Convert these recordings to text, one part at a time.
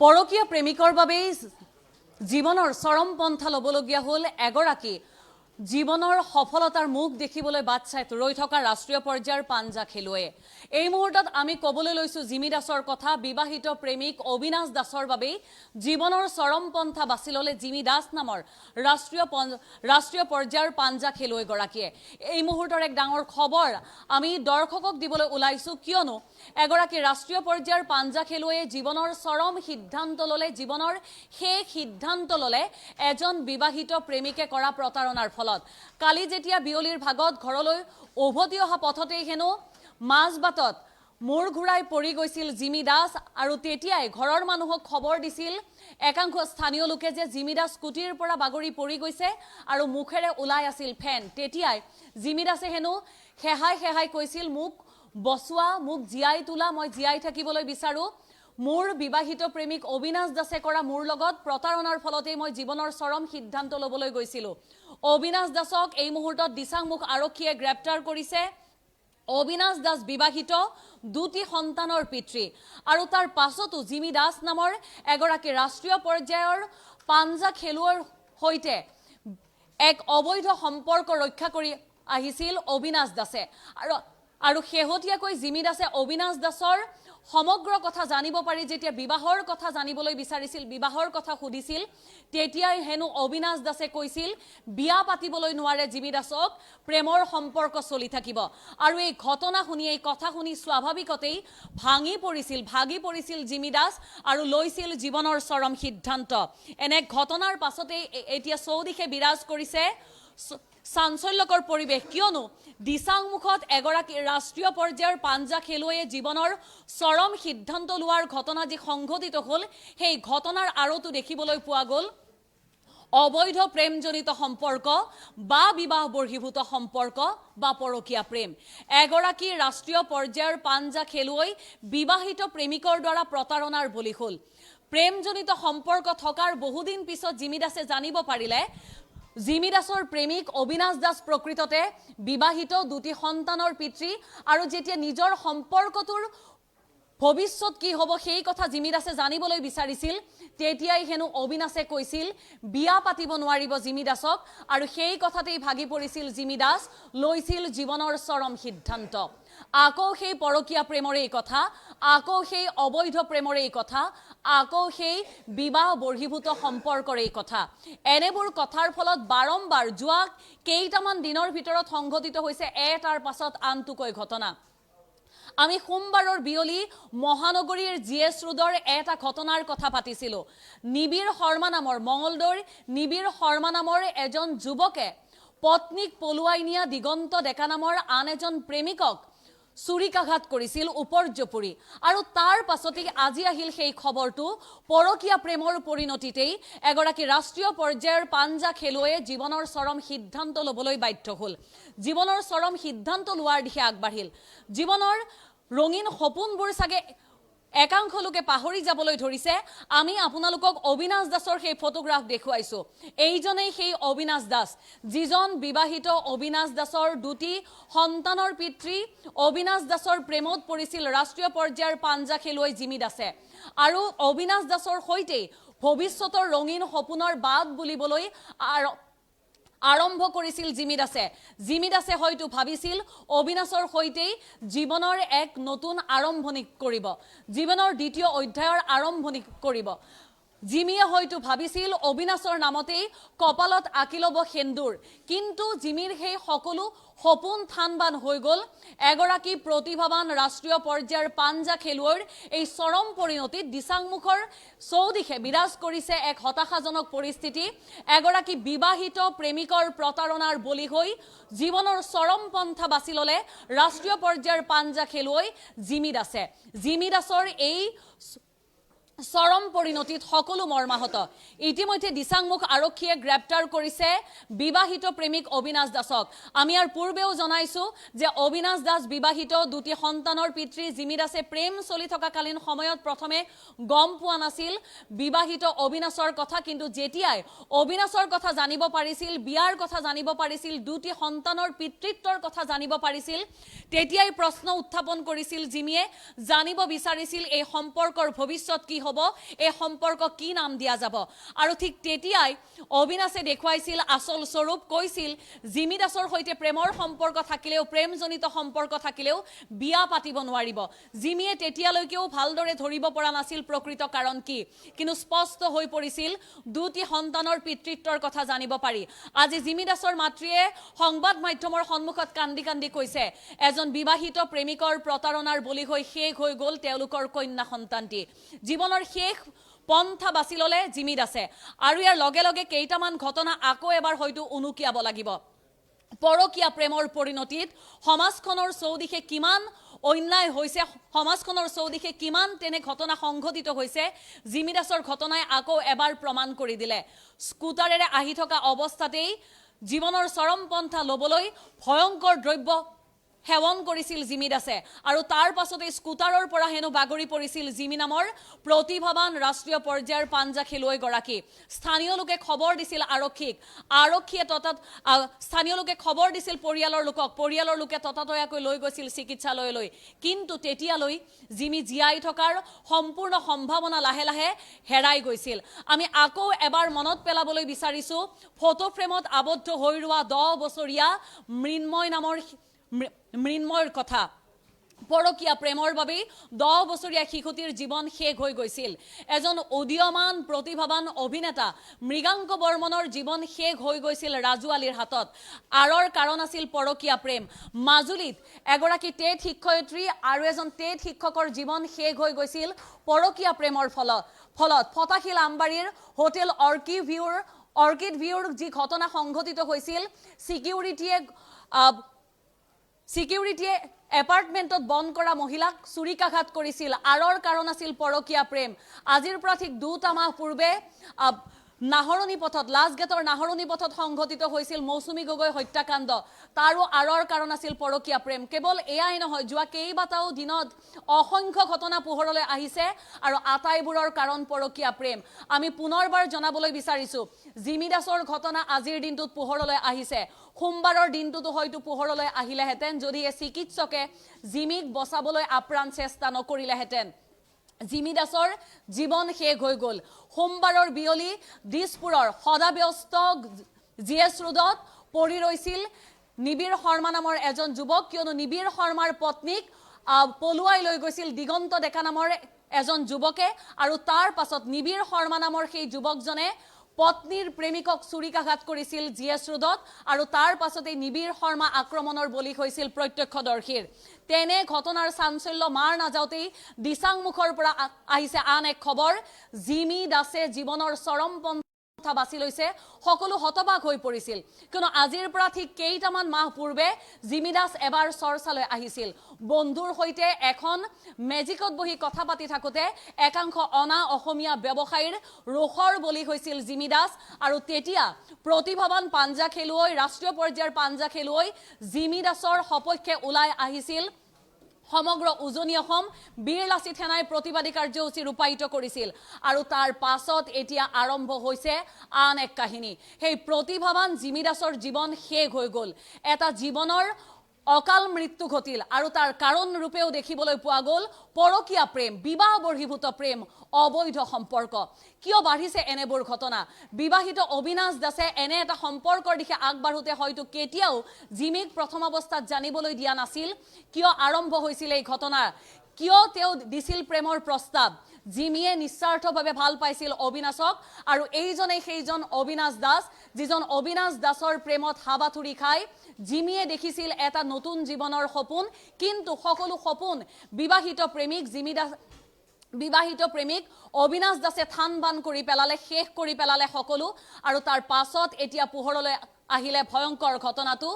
পৰকীয়া প্ৰেমিকৰ বাবে জীৱনৰ চৰম পন্থা লবলগীয়া হল এগৰাকী জীৱনৰ সফলতাৰ মুখ দেখিবলৈ বাট চাই ৰৈ থকা ৰাষ্ট্ৰীয় পৰ্যায়ৰ পাঞ্জা খেলুৱৈ এই মুহূৰ্তত আমি কবলৈ লৈছো জিমি দাসৰ কথা বিবাহিত প্ৰেমিক অবিনাশ দাসৰ বাবে জীৱনৰ চৰম পন্থা বাছি ললে জিমি দাস নামৰ ৰাষ্ট্ৰীয় পৰ্যায়ৰ পাঞ্জা খেলুৱৈ গৰাকীয়ে এই মুহূৰ্তৰ এক ডাঙৰ খবৰ আমি দৰ্শকক দিবলৈ ওলাইছো কিয়নো এগৰাকী ৰাষ্ট্ৰীয় পৰ্যায়ৰ পাঞ্জা খেলুৱৈয়ে জীৱনৰ চৰম সিদ্ধান্ত ললে জীৱনৰ শেষ সিদ্ধান্ত ললে এজন বিবাহিত প্ৰেমিকে কৰা প্ৰতাৰণাৰ কালি যেতিয়া বিয়লিৰ ভাগত ঘৰলৈ উভতি অহা পথতেই হেনো মাজবাটত মূৰ ঘূৰাই পৰি গৈছিল জিমি দাস আৰু তেতিয়াই ঘৰৰ মানুহক খবৰ দিছিল একাংশ স্থানীয় লোকে যে জিমি দাস স্কুটিৰ পৰা বাগৰি পৰি গৈছে আৰু মুখেৰে ওলাই আছিল ফেন তেতিয়াই জিমি দাসে হেনো হেহাই কৈছিল মোক বসুৱা মোক জিয়াই তোলা মই জিয়াই থাকিবলৈ বিচাৰো মোৰ বিবাহিত প্ৰেমিক অবিনাশ দাসে কৰা মোৰ লগত প্ৰতাৰণাৰ ফলতে মই জীৱনৰ চৰম সিদ্ধান্ত লবলৈ গৈছিল অবিনাশ দাসক এই মুহূৰ্তত দিচাংমুখ আৰক্ষীয়ে গ্ৰেপ্তাৰ কৰিছে অবিনাশ দাস বিবাহিত দুটি সন্তানৰ পিতৃ আৰু তাৰ পাছতো জিমি দাস নামৰ এগৰাকী ৰাষ্ট্ৰীয় পৰ্যায়ৰ পাঞ্জা খেলুৱৈৰ হৈতে এক অবৈধ সম্পৰ্ক ৰক্ষা কৰি আহিছিল অবিনাশ দাসে আৰু শেহতীয়াকৈ জিমি দাসে অবিনাশ দাসৰ সমগ্ৰ কথা জানিব পাৰি যেতিয়া বিবাহৰ কথা জানিবলৈ বিচাৰিছিল বিবাহৰ কথা সুধিছিল তেতিয়াই হেনো অবিনাশ দাসে কৈছিল বিয়া পাতিবলৈ নোৱাৰে জিমি দাসক প্ৰেমৰ সম্পৰ্ক চলি থাকিব আৰু এই ঘটনা শুনি এই কথা শুনি স্বাভাৱিকতেই ভাগি পৰিছিল জিমি দাস আৰু লৈছিল জীৱনৰ চৰম সিদ্ধান্ত এনে ঘটনাৰ পাছতে এতিয়া চৌদিশে বিৰাজ কৰিছে চাঞ্চল্যকৰ পৰিবেশ কিয়নো দিচাংমুখত এগৰাকী ৰাষ্ট্ৰীয় পৰ্যায়ৰ পাঞ্জা খেলুৱৈয়ে জীৱনৰ চৰম সিদ্ধান্ত লোৱাৰ ঘটনা যি সংঘটিত হল সেই ঘটনাৰ আৰতো দেখিবলৈ পোৱা গল অবৈধ প্ৰেমজনিত সম্পৰ্ক বা বিবাহ বৰ্হিভূত সম্পৰ্ক বা পৰকীয়া প্ৰেম এগৰাকী ৰাষ্ট্ৰীয় পৰ্যায়ৰ পাঞ্জা খেলুৱৈ বিবাহিত প্ৰেমিকৰ দ্বাৰা প্ৰতাৰণাৰ বলি হল প্ৰেমজনিত সম্পৰ্ক থকাৰ বহুদিন পিছত জিমি দাসে জানিব পাৰিলে জিমি দাসৰ প্ৰেমিক অবিনাশ দাস প্ৰকৃততে বিবাহিত দুটি সন্তানৰ পিতৃ আৰু যেতিয়া নিজৰ সম্পৰ্কটোৰ ভৱিষ্যত কি হ'ব সেই কথা জিমি দাসে জানিবলৈ বিচাৰিছিল তেতিয়াই হেনো অবিনাশে কৈছিল বিয়া পাতিব নোৱাৰিব জিমি দাসক আৰু সেই কথাতেই ভাগি পৰিছিল জিমি দাস লৈছিল জীৱনৰ চৰম সিদ্ধান্ত আকৌ সেই পৰকীয়া প্ৰেমৰ এই কথা আকৌ সেই অবৈধ প্ৰেমৰ এই কথা আকৌ সেই বিবাহ বৰ্হিভূত সম্পৰ্কৰ এই কথা এনেবোৰ কথাৰ ফলত বাৰম্বাৰ যোৱা কেইটামান দিনৰ ভিতৰত সংঘটিত হৈছে এটাৰ পাছত আনটোকৈ ঘটনা আমি সোমবাৰৰ বিয়লি মহানগৰীৰ জিএছ ৰোডৰ এটা ঘটনাৰ কথা পাতিছিলো নিবিৰ শৰ্মা নামৰ মঙলদৈৰ নিবিৰ শৰ্মা নামৰ এজন যুৱকে পত্নীক পলুৱাই নিয়া দিগন্ত ডেকা নামৰ আন এজন প্ৰেমিকক চুৰিকাঘাত কৰিছিল উপৰ্যপুৰী আৰু তাৰ পাছতে আজি আহিল সেই খবৰটো পৰকীয়া প্ৰেমৰ পৰিণতিতেই এগৰাকী ৰাষ্ট্ৰীয় পৰ্যায়ৰ পাঞ্জা খেলুৱৈয়ে জীৱনৰ চৰম সিদ্ধান্ত লবলৈ বাধ্য হল জীৱনৰ চৰম সিদ্ধান্ত লোৱাৰ দিশে আগবাঢ়িল জীৱনৰ ৰঙীন সপোনবোৰ সাগে একাংশ লোকে পাহৰি যাবলৈ ধৰিছে আমি আপোনালোকক অবিনাশ দাসৰ সেই ফটোগ্ৰাফ দেখুৱাইছো এইজনেই সেই অবিনাশ দাস যিজন বিবাহিত অবিনাশ দাসৰ দুটি সন্তানৰ পিতৃ অবিনাশ দাসৰ প্ৰেমত পৰিছিল ৰাষ্ট্ৰীয় পৰ্যায়ৰ পাঞ্জা খেলুৱৈ জিমি দাসে আৰু অবিনাশ দাসৰ হৈতে ভৱিষ্যতৰ ৰঙীন সপোনৰ বাট বুলিবলৈ আৰম্ভ কৰিছিল জিমি দাসে হয়তো ভাবিছিল অবিনাশৰ হৈতেই জীৱনৰ এক নতুন আৰম্ভণি কৰিব জীৱনৰ দ্বিতীয় অধ্যায়ৰ আৰম্ভণি কৰিব জিমিয়ে হয়তো ভাবিছিল অবিনাশৰ নামতেই কপালত আঁকি ল'ব সেন্দুৰ কিন্তু জিমিৰ সেই সকলো সপোন থানবান হৈ গল এগৰাকী প্ৰতিভাৱান ৰাষ্ট্ৰীয় পৰ্যায়ৰ পাঞ্জা খেলুৱৈৰ এই চৰম পৰিণতিত দিচাংমুখৰ চৌদিশে বিৰাজ কৰিছে এক হতাশাজনক পৰিস্থিতি এগৰাকী বিবাহিত প্ৰেমিকৰ প্ৰতাৰণাৰ বলি হৈ জীৱনৰ চৰম পন্থা বাছি ললে ৰাষ্ট্ৰীয় পৰ্যায়ৰ পাঞ্জা খেলুৱৈ জিমি দাসৰ এই চৰম পৰিণতিত সকলো মৰ্মাহত ইতিমধ্যে দিচাংমুখ আৰক্ষীয়ে গ্ৰেপ্তাৰ কৰিছে বিবাহিত প্ৰেমিক অবিনাশ দাসক আমি ইয়াৰ পূৰ্বেও জনাইছো যে অবিনাশ দাস বিবাহিত দুটি সন্তানৰ পিতৃ জিমি দাসে প্ৰেম চলি থকা কালীন সময়ত প্ৰথমে গম পোৱা নাছিল বিবাহিত অবিনাশৰ কথা কিন্তু যেতিয়াই অবিনাশৰ কথা জানিব পাৰিছিল বিয়াৰ কথা জানিব পাৰিছিল দুটি সন্তানৰ পিতৃত্বৰ কথা জানিব পাৰিছিল তেতিয়াই প্ৰশ্ন উত্থাপন কৰিছিল জিমিয়ে জানিব বিচাৰিছিল এই সম্পৰ্কৰ ভৱিষ্যত কি হ'ব, এই সম্পৰ্ক কি নাম দিয়া যাব। আৰু ঠিক তেতিয়াই অবিনাশে দেখুৱাইছিল আচল স্বৰূপ, কৈছিল জিমি দাসৰ সৈতে প্ৰেমৰ সম্পৰ্ক থাকিলেও, প্ৰেমজনিত সম্পৰ্ক থাকিলেও বিয়া পাতিব নোৱাৰিব। জিমিয়ে তেতিয়ালৈকেও ভালদৰে ধৰিব পৰা নাছিল প্ৰকৃত কাৰণ কি, কিন্তু স্পষ্ট হৈ পৰিছিল দুটি সন্তানৰ পিতৃত্বৰ কথা জানিব পাৰি। আজি জিমি দাসৰ মাতৃয়ে সংবাদ মাধ্যমৰ সন্মুখত কান্দি কান্দি কৈছে, এজন বিবাহিত প্ৰেমিকৰ প্ৰতাৰণাৰ বলি হৈ শেষ হৈ গ'ল তেওঁলোকৰ কন্যা সন্তানটি। জীৱনৰ শেষ পন্থা বাছি ল'লে জিমি দাসে। আৰু ইয়াৰ লগে লগে কেইটামান ঘটনা আকৌ এবাৰ হয়তো উনুকিয়াব লাগিব। পৰকীয়া প্ৰেমৰ পৰিণতিত সমাজখনৰ চৌদিশে কিমান অন্যায় হৈছে, সমাজখনৰ চৌদিশে কিমান তেনে ঘটনা সংঘটিত হৈছে, জিমি দাসৰ ঘটনাই আকৌ এবাৰ প্ৰমাণ কৰি দিলে। স্কুটাৰেৰে আহি থকা অৱস্থাতেই জীৱনৰ চৰম পন্থা ল'বলৈ ভয়ংকৰ দ্ৰব্য সেৱন কৰিছিল জিমি দাসে। আৰু তাৰ পাছতে স্কুটাৰৰ পৰা হেনো বাগৰি পৰিছিল জিমি নামৰ প্ৰতিভাৱান ৰাষ্ট্ৰীয় পৰ্যায়ৰ পাঞ্জা খেলুৱৈগৰাকী। স্থানীয় লোকে খবৰ দিছিল আৰক্ষীক, আৰক্ষীয়ে স্থানীয় লোকে খবৰ দিছিল পৰিয়ালৰ লোকক, পৰিয়ালৰ লোকে ততাতয়াকৈ লৈ গৈছিল চিকিৎসালয়লৈ। কিন্তু তেতিয়ালৈ জিমি জীয়াই থকাৰ সম্পূৰ্ণ সম্ভাৱনা লাহে লাহে হেৰাই গৈছিল। আমি আকৌ এবাৰ মনত পেলাবলৈ বিচাৰিছোঁ ফটো ফ্ৰেমত আবদ্ধ হৈ ৰোৱা 10 বছৰীয়া মৃন্ময়ৰ কথা। পৰকীয়া প্ৰেমৰ বাবেই 10 বছৰীয়া শিশুটিৰ জীৱন শেষ হৈ গৈছিল। এজন উদীয়মান প্ৰতিভাৱান অভিনেতা মৃগাংক বৰ্মনৰ জীৱন শেষ হৈ গৈছিল ৰাজু আলীৰ হাতত। আঁৰৰ কাৰণ আছিল পৰকীয়া প্ৰেম। মাজুলীত এগৰাকী টেট শিক্ষয়িত্ৰী আৰু এজন টেট শিক্ষকৰ জীৱন শেষ হৈ গৈছিল পৰকীয়া প্ৰেমৰ ফলত। ফটাশিল আমবাৰীৰ হোটেল অৰ্কিড ভিউৰ যি ঘটনা সংঘটিত হৈছিল, সিকিউৰিটিয়ে এপাৰ্টমেণ্টত বন্ধ কৰা মহিলাক চুৰিকাঘাত কৰিছিল। আঁৰৰ কাৰণ আছিল পৰকীয়া প্ৰেম। আজিৰ পৰা ঠিক 2টা মাহ পূৰ্বে নাহৰণি পথত, লাষ্টগেটৰ নাহৰণি পথত সংঘটিত হৈছিল মৌচুমী গগৈ হত্যাকাণ্ড। তাৰো আঁৰৰ কাৰণ আছিল পৰকীয়া প্ৰেম। কেৱল এয়াই নহয়, যোৱা কেইবাটাও দিনত অসংখ্য ঘটনা পোহৰলৈ আহিছে আৰু আটাইবোৰৰ কাৰণ পৰকীয়া প্ৰেম। আমি পুনৰবাৰ জনাবলৈ বিচাৰিছোঁ, জিমি দাসৰ ঘটনা আজিৰ দিনটোত পোহৰলৈ আহিছে। সোমবাৰৰ দিনটোতো হয়তো পোহৰলৈ আহিলেহেঁতেন যদি এই চিকিৎসকে জিমিক বচাবলৈ আপ্ৰাণ চেষ্টা নকৰিলেহেঁতেন। জিমি দাসৰ জীৱন শেষ হৈ গ'ল। সোমবাৰৰ বিয়লি দিছপুৰৰ সদাব্যস্ত GS ৰোডত পৰি ৰৈছিল নিবিৰ শৰ্মা নামৰ এজন যুৱক, কিয়নো নিবিৰ শৰ্মাৰ পত্নীক পলুৱাই লৈ গৈছিল দিগন্ত ডেকা নামৰ এজন যুৱকে। আৰু তাৰ পাছত নিবিৰ শৰ্মা নামৰ সেই যুৱকজনে পত্নীৰ প্ৰেমিকক চুৰিকাঘাত কৰিছিল GS ৰোডত। আৰু তাৰ পাছতে নিবিৰ শৰ্মা আক্ৰমণৰ বলি হৈছিল প্ৰত্যক্ষদৰ্শীৰ। তেনে ঘটনাৰ চাঞ্চল্য মাৰ নাযাওঁতেই দিচাংমুখৰ পৰা আহিছে আন এক খবৰ, জিমি দাসে জীৱনৰ চৰম পন্থা বাছি লৈছে। সকলো হতবাক হৈ পৰিছিল, কিয়নো আজিৰ পৰা ঠিক কেইটামান মাহ পূৰ্বে জিমি দাস এবাৰ চৰ্চালৈ আহিছিল। বন্ধুৰ সৈতে এখন মেজিকত বহি কথা পাতি থাকোঁতে একাংশ অনা অসমীয়া ব্যৱসায়ীৰ ৰোষৰ বলি হৈছিল জিমি দাস। আৰু তেতিয়া প্ৰতিভাৱান পাঞ্জা খেলুৱৈ, ৰাষ্ট্ৰীয় পৰ্যায়ৰ পাঞ্জা খেলুৱৈ জিমি দাসৰ সপক্ষে ওলাই আহিছিল সমগ্ৰ উজনি অসম বীৰ লাচিত সেনাই প্ৰতিবাদী কাৰ্যসূচী ৰূপায়িত কৰিছিল। আৰু তাৰ পাছত এতিয়া আৰম্ভ হৈছে আন এক কাহিনী। সেই প্ৰতিভাৱান জিমি দাসৰ জীৱন শেষ হৈ গ'ল। এটা জীৱনৰ অকাল মৃত্যু ঘটিল আৰু তাৰ কাৰণ ৰূপেও দেখিবলৈ পোৱা গ'ল পৰকীয়া প্ৰেম, বিবাহ বৰ্হিভূত প্ৰেম, অবৈধ সম্পৰ্ক। কিয় বাঢ়িছে এনেবোৰ ঘটনা? বিবাহিত অবিনাশ দাসে এনে এটা সম্পৰ্কৰ দিশে আগবাঢ়োতে হয়তো কেতিয়াও জিমিক প্ৰথম অৱস্থাত জানিবলৈ দিয়া নাছিল। কিয় আৰম্ভ হৈছিল এই ঘটনা? কিয় তেওঁ দিছিল প্ৰেমৰ প্ৰস্তাৱ? জিমিয়ে নিস্বাৰ্থভাৱে ভাল পাইছিল অবিনাশক, আৰু এইজনেই সেইজন অবিনাশ দাস, যিজন অবিনাশ দাসৰ প্ৰেমত হাবাথুৰি খাই জিমিয়ে দেখিছিল এটা নতুন জীৱনৰ সপোন। কিন্তু সকলো সপোন বিবাহিত প্ৰেমিক অবিনাশ দাসে থান বান কৰি পেলালে, শেষ কৰি পেলালে সকলো। আৰু তাৰ পাছত এতিয়া পোহৰলৈ আহিলে ভয়ংকৰ ঘটনাটো,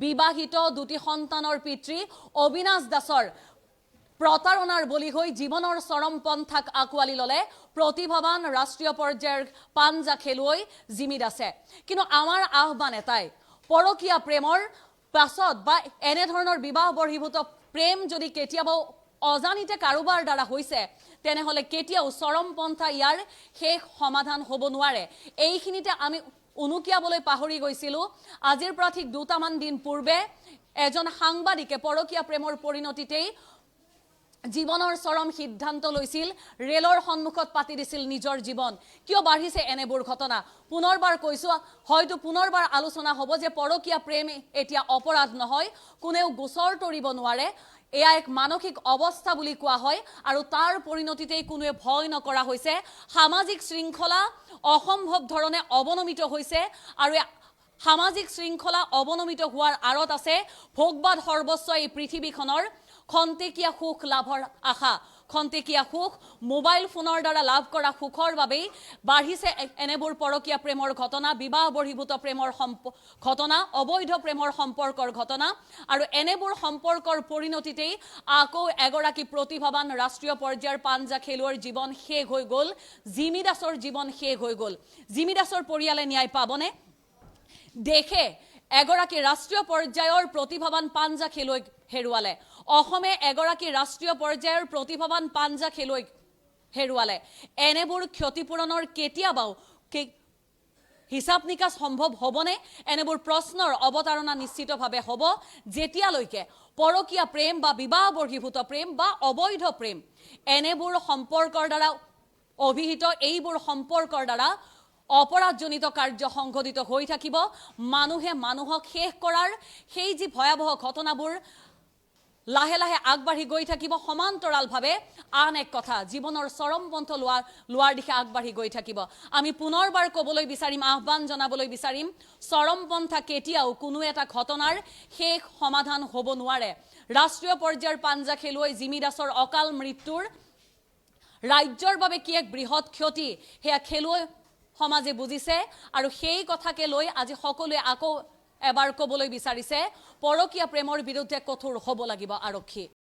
বিবাহিত দুটি সন্তানৰ পিতৃ অবিনাশ দাসৰ প্ৰতাৰণাৰ বলি হৈ জীৱনৰ চৰম পন্থাক আঁকোৱালি ল'লে প্ৰতিভাৱান ৰাষ্ট্ৰীয় পৰ্যায়ৰ পাঞ্জা খেলুৱৈ জিমি দাসে। কিন্তু আমাৰ আহ্বান এটাই, পৰকীয়া প্ৰেমৰ পাছত বা এনেধৰণৰ বিবাহ বৰ্হিভূত প্ৰেম যদি কেতিয়াবা অজানিতে কাৰোবাৰ দ্বাৰা হৈছে, তেনেহ'লে কেতিয়াও চৰম পন্থা ইয়াৰ শেষ সমাধান হ'ব নোৱাৰে। এইখিনিতে আমি উনুকিয়াবলৈ পাহৰি গৈছিলোঁ। আজিৰ পৰা ঠিক 2টামান দিন পূৰ্বে এজন সাংবাদিকে পৰকীয়া প্ৰেমৰ পৰিণতিতেই জীৱনৰ চৰম সিদ্ধান্ত লৈছিল ৰেলৰ সন্মুখত পাতি দিছিল নিজৰ জীৱন কিয় বাঢ়িছে এনেবোৰ ঘটনা পুনৰবাৰ কৈছো হয়তো পুনৰবাৰ আলোচনা হ'ব যে পৰকীয়া প্ৰেম এতিয়া অপৰাধ নহয় কোনেও গোচৰ তৰিব নোৱাৰে এয়া এক মানসিক অৱস্থা বুলি কোৱা হয় আৰু তাৰ পৰিণতিতেই কোনোৱে ভয় নকৰা হৈছে সামাজিক শৃংখলা অসম্ভৱ ধৰণে অৱনমিত হৈছে আৰু সামাজিক শৃংখলা অৱনমিত হোৱাৰ আঁৰত আছে ভোগবাদ সৰ্বস্ব এই পৃথিৱীখনৰ খন্তেকীয়া সুখ লাভৰ আশা খন্তেকীয়া সুখ মোবাইল ফোনৰ দ্বাৰা লাভ কৰা সুখৰ বাবেই বাঢ়িছে এনেবোৰ পৰকীয়া প্ৰেমৰ ঘটনা বিবাহ বহিৰ্ভূত প্ৰেমৰ ঘটনা অবৈধ প্ৰেমৰ সম্পৰ্কৰ ঘটনা আৰু এনেবোৰ সম্পৰ্কৰ পৰিণতিতেই আকৌ এগৰাকী প্ৰতিভাৱান ৰাষ্ট্ৰীয় পৰ্যায়ৰ পাঞ্জা খেলুৱৈৰ জীৱন শেষ হৈ গ'ল জিমি দাসৰ জীৱন শেষ হৈ গ'ল জিমি দাসৰ পৰিয়ালে ন্যায় পাবনে দেখে এগৰাকী ৰাষ্ট্ৰীয় পৰ্যায়ৰ প্ৰতিভাৱান পাঞ্জা খেলুৱৈক হেৰুৱালে অসমে এগৰাকী ৰাষ্ট্ৰীয় পৰ্যায়ৰ প্ৰতিভাৱান পাঞ্জা খেলুৱৈক হেৰুৱালে এনেবোৰ ক্ষতিপূৰণৰ কেতিয়াবাও হিচাপ নিকাচ সম্ভৱ হ'বনে এনেবোৰ প্ৰশ্নৰ অৱতাৰণা নিশ্চিতভাৱে হ'ব যেতিয়ালৈকে পৰকীয়া প্ৰেম বা বিবাহ বহিৰ্ভূত প্ৰেম বা অবৈধ প্ৰেম এনেবোৰ সম্পৰ্কৰ দ্বাৰা অভিহিত এইবোৰ সম্পৰ্কৰ দ্বাৰা অপৰাধজনিত কাৰ্য সংঘটিত হৈ থাকিব মানুহে মানুহক শেষ কৰাৰ সেই যি ভয়াবহ ঘটনাবোৰ লাহে লাহে আগবাঢ়ি গৈ থাকিব সমান্তৰালভাৱে আন এক কথা জীৱনৰ চৰমপন্থ লোৱাৰ দিশে আগবাঢ়ি গৈ থাকিব আমি পুনৰবাৰ ক'বলৈ বিচাৰিম আহ্বান জনাবলৈ বিচাৰিম চৰমপন্থা কেতিয়াও কোনো এটা ঘটনাৰ শেষ সমাধান হ'ব নোৱাৰে ৰাষ্ট্ৰীয় পৰ্যায়ৰ পাঞ্জা খেলুৱৈ জিমি দাসৰ অকাল মৃত্যুৰ ৰাজ্যৰ বাবে কি এক বৃহৎ ক্ষতি হেয়া খেলুৱৈ সমাজে বুজিছে আৰু সেই কথাকে লৈ আজি সকলোৱে আকৌ এবাৰ ক'বলৈ বিচাৰিছে পৰকীয়া প্ৰেমৰ বিৰুদ্ধে কঠোৰ হ'ব লাগিব আৰক্ষী